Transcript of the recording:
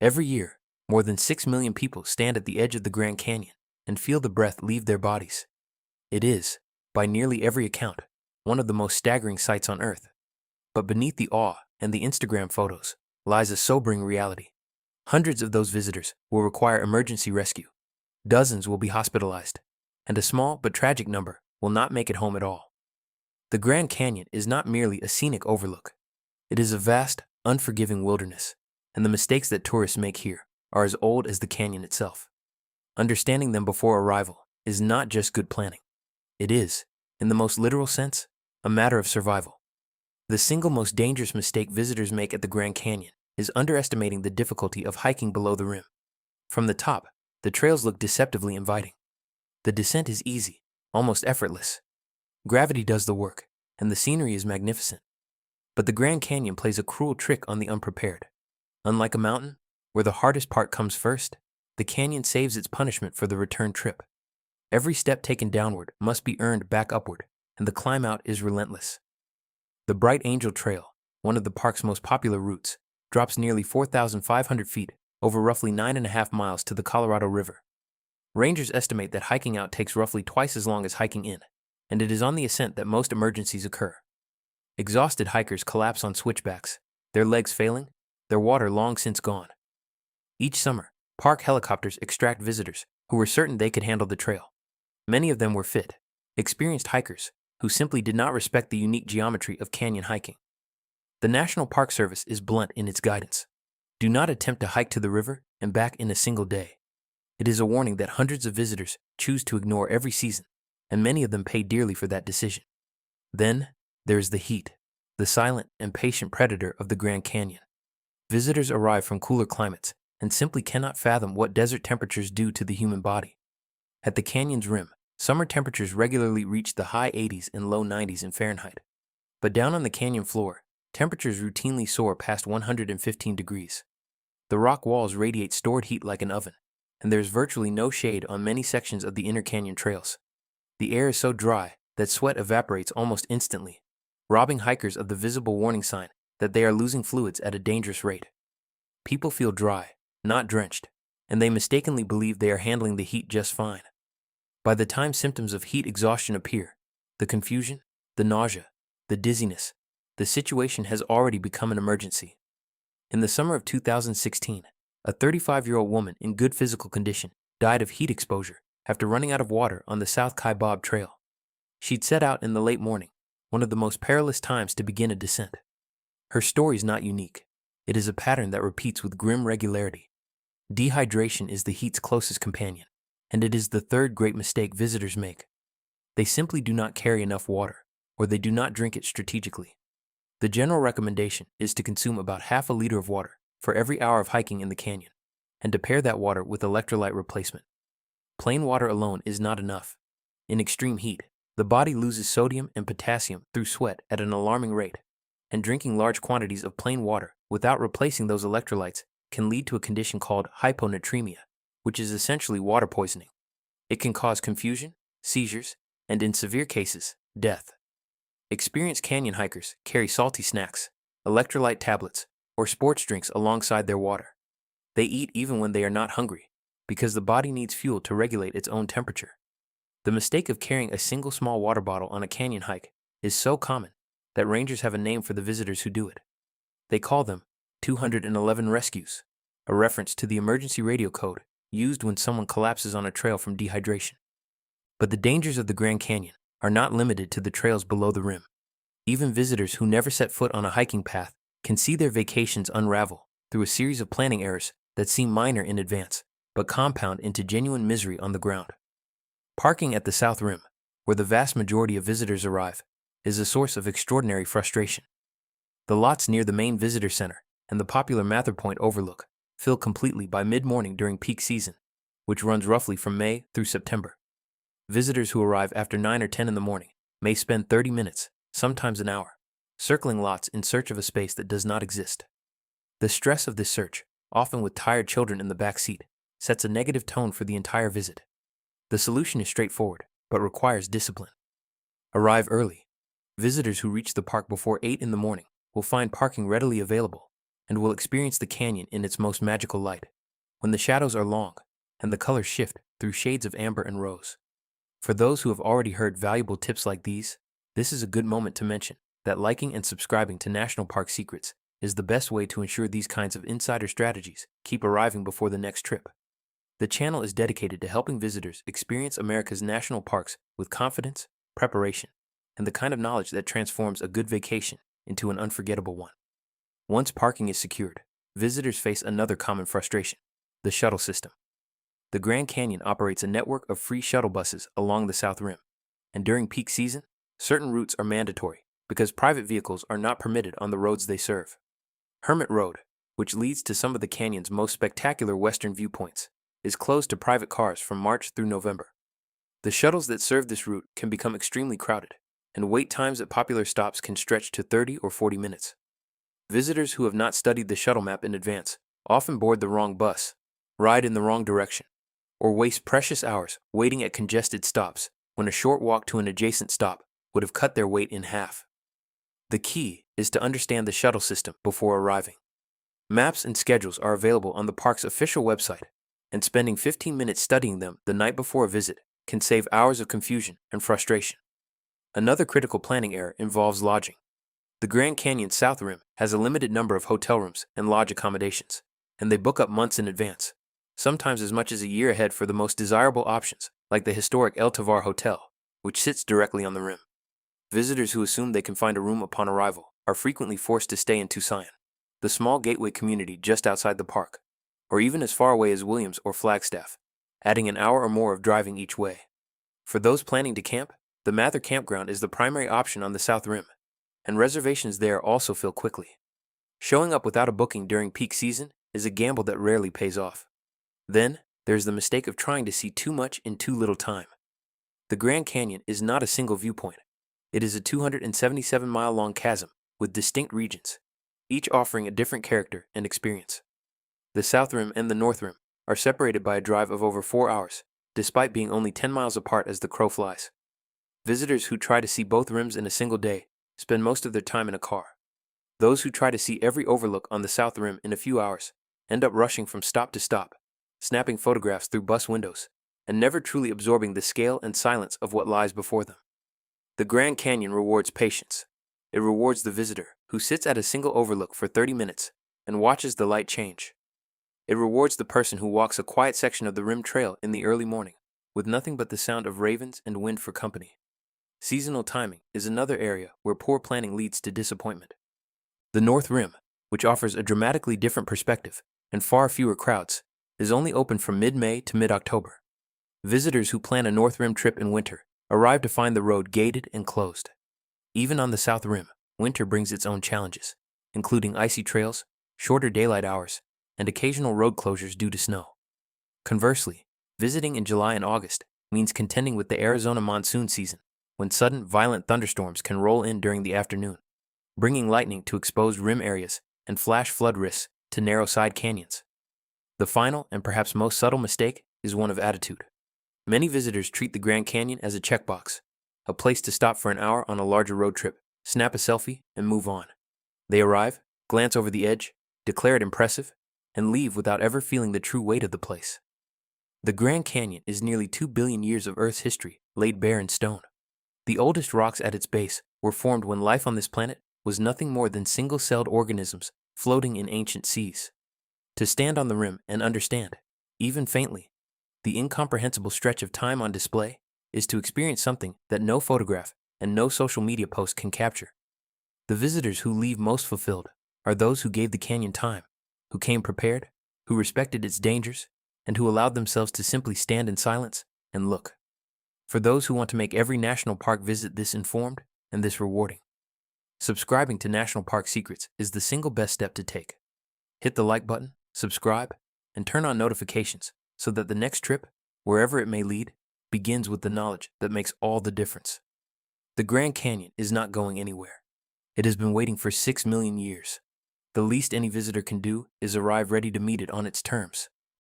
Every year, more than 6 million people stand at the edge of the Grand Canyon and feel the breath leave their bodies. It is, by nearly every account, one of the most staggering sights on Earth. But beneath the awe and the Instagram photos lies a sobering reality. Hundreds of those visitors will require emergency rescue. Dozens will be hospitalized, and a small but tragic number will not make it home at all. The Grand Canyon is not merely a scenic overlook. It is a vast, unforgiving wilderness, and the mistakes that tourists make here are as old as the canyon itself. Understanding them before arrival is not just good planning. It is, in the most literal sense, a matter of survival. The single most dangerous mistake visitors make at the Grand Canyon is underestimating the difficulty of hiking below the rim. From the top, the trails look deceptively inviting. The descent is easy, almost effortless. Gravity does the work, and the scenery is magnificent. But the Grand Canyon plays a cruel trick on the unprepared. Unlike a mountain, where the hardest part comes first, the canyon saves its punishment for the return trip. Every step taken downward must be earned back upward, and the climb out is relentless. The Bright Angel Trail, one of the park's most popular routes, drops nearly 4,500 feet over roughly 9.5 miles to the Colorado River. Rangers estimate that hiking out takes roughly twice as long as hiking in, and it is on the ascent that most emergencies occur. Exhausted hikers collapse on switchbacks, their legs failing, their water long since gone. Each summer, park helicopters extract visitors who were certain they could handle the trail. Many of them were fit, experienced hikers who simply did not respect the unique geometry of canyon hiking. The National Park Service is blunt in its guidance. Do not attempt to hike to the river and back in a single day. It is a warning that hundreds of visitors choose to ignore every season, and many of them pay dearly for that decision. Then, there is the heat, the silent and patient predator of the Grand Canyon. Visitors arrive from cooler climates and simply cannot fathom what desert temperatures do to the human body. At the canyon's rim, summer temperatures regularly reach the high 80s and low 90s in Fahrenheit. But down on the canyon floor, temperatures routinely soar past 115 degrees. The rock walls radiate stored heat like an oven, and there is virtually no shade on many sections of the inner canyon trails. The air is so dry that sweat evaporates almost instantly, robbing hikers of the visible warning sign that they are losing fluids at a dangerous rate. People feel dry, not drenched, and they mistakenly believe they are handling the heat just fine. By the time symptoms of heat exhaustion appear, the confusion, the nausea, the dizziness, the situation has already become an emergency. In the summer of 2016, a 35-year-old woman in good physical condition died of heat exposure after running out of water on the South Kaibab Trail. She'd set out in the late morning, one of the most perilous times to begin a descent. Her story is not unique. It is a pattern that repeats with grim regularity. Dehydration is the heat's closest companion, and it is the third great mistake visitors make. They simply do not carry enough water, or they do not drink it strategically. The general recommendation is to consume about half a liter of water for every hour of hiking in the canyon, and to pair that water with electrolyte replacement. Plain water alone is not enough. In extreme heat, the body loses sodium and potassium through sweat at an alarming rate, and drinking large quantities of plain water without replacing those electrolytes can lead to a condition called hyponatremia, which is essentially water poisoning. It can cause confusion, seizures, and in severe cases, death. Experienced canyon hikers carry salty snacks, electrolyte tablets, or sports drinks alongside their water. They eat even when they are not hungry, because the body needs fuel to regulate its own temperature. The mistake of carrying a single small water bottle on a canyon hike is so common that rangers have a name for the visitors who do it. They call them 211 rescues, a reference to the emergency radio code used when someone collapses on a trail from dehydration. But the dangers of the Grand Canyon are not limited to the trails below the rim. Even visitors who never set foot on a hiking path can see their vacations unravel through a series of planning errors that seem minor in advance, but compound into genuine misery on the ground. Parking at the South Rim, where the vast majority of visitors arrive, is a source of extraordinary frustration. The lots near the main visitor center and the popular Mather Point overlook fill completely by mid-morning during peak season, which runs roughly from May through September. Visitors who arrive after 9 or 10 in the morning may spend 30 minutes, sometimes an hour, circling lots in search of a space that does not exist. The stress of this search, often with tired children in the back seat, sets a negative tone for the entire visit. The solution is straightforward, but requires discipline. Arrive early. Visitors who reach the park before 8 in the morning will find parking readily available, and will experience the canyon in its most magical light, when the shadows are long and the colors shift through shades of amber and rose. For those who have already heard valuable tips like these, this is a good moment to mention that liking and subscribing to National Park Secrets is the best way to ensure these kinds of insider strategies keep arriving before the next trip. The channel is dedicated to helping visitors experience America's national parks with confidence, preparation, and the kind of knowledge that transforms a good vacation into an unforgettable one. Once parking is secured, visitors face another common frustration: the shuttle system. The Grand Canyon operates a network of free shuttle buses along the South Rim, and during peak season, certain routes are mandatory because private vehicles are not permitted on the roads they serve. Hermit Road, which leads to some of the canyon's most spectacular western viewpoints, is closed to private cars from March through November. The shuttles that serve this route can become extremely crowded, and wait times at popular stops can stretch to 30 or 40 minutes. Visitors who have not studied the shuttle map in advance often board the wrong bus, ride in the wrong direction, or waste precious hours waiting at congested stops when a short walk to an adjacent stop would have cut their wait in half. The key is to understand the shuttle system before arriving. Maps and schedules are available on the park's official website, and spending 15 minutes studying them the night before a visit can save hours of confusion and frustration. Another critical planning error involves lodging. The Grand Canyon's South Rim has a limited number of hotel rooms and lodge accommodations, and they book up months in advance, sometimes as much as a year ahead for the most desirable options, like the historic El Tovar Hotel, which sits directly on the rim. Visitors who assume they can find a room upon arrival are frequently forced to stay in Tucson, the small gateway community just outside the park, or even as far away as Williams or Flagstaff, adding an hour or more of driving each way. For those planning to camp, the Mather Campground is the primary option on the South Rim, and reservations there also fill quickly. Showing up without a booking during peak season is a gamble that rarely pays off. Then, there's the mistake of trying to see too much in too little time. The Grand Canyon is not a single viewpoint. It is a 277-mile-long chasm with distinct regions, each offering a different character and experience. The South Rim and the North Rim are separated by a drive of over 4 hours, despite being only 10 miles apart as the crow flies. Visitors who try to see both rims in a single day spend most of their time in a car. Those who try to see every overlook on the South Rim in a few hours end up rushing from stop to stop, snapping photographs through bus windows, and never truly absorbing the scale and silence of what lies before them. The Grand Canyon rewards patience. It rewards the visitor who sits at a single overlook for 30 minutes and watches the light change. It rewards the person who walks a quiet section of the rim trail in the early morning with nothing but the sound of ravens and wind for company. Seasonal timing is another area where poor planning leads to disappointment. The North Rim, which offers a dramatically different perspective and far fewer crowds, is only open from mid-May to mid-October. Visitors who plan a North Rim trip in winter arrive to find the road gated and closed. Even on the South Rim, winter brings its own challenges, including icy trails, shorter daylight hours, and occasional road closures due to snow. Conversely, visiting in July and August means contending with the Arizona monsoon season, when sudden, violent thunderstorms can roll in during the afternoon, bringing lightning to exposed rim areas and flash flood risks to narrow side canyons. The final and perhaps most subtle mistake is one of attitude. Many visitors treat the Grand Canyon as a checkbox, a place to stop for an hour on a larger road trip, snap a selfie, and move on. They arrive, glance over the edge, declare it impressive, and leave without ever feeling the true weight of the place. The Grand Canyon is nearly 2 billion years of Earth's history laid bare in stone. The oldest rocks at its base were formed when life on this planet was nothing more than single-celled organisms floating in ancient seas. To stand on the rim and understand, even faintly, the incomprehensible stretch of time on display is to experience something that no photograph and no social media post can capture. The visitors who leave most fulfilled are those who gave the canyon time, who came prepared, who respected its dangers, and who allowed themselves to simply stand in silence and look. For those who want to make every national park visit this informed and this rewarding, subscribing to National Park Secrets is the single best step to take. Hit the like button, subscribe, and turn on notifications so that the next trip, wherever it may lead, begins with the knowledge that makes all the difference. The Grand Canyon is not going anywhere. It has been waiting for 6 million years. The least any visitor can do is arrive ready to meet it on its terms.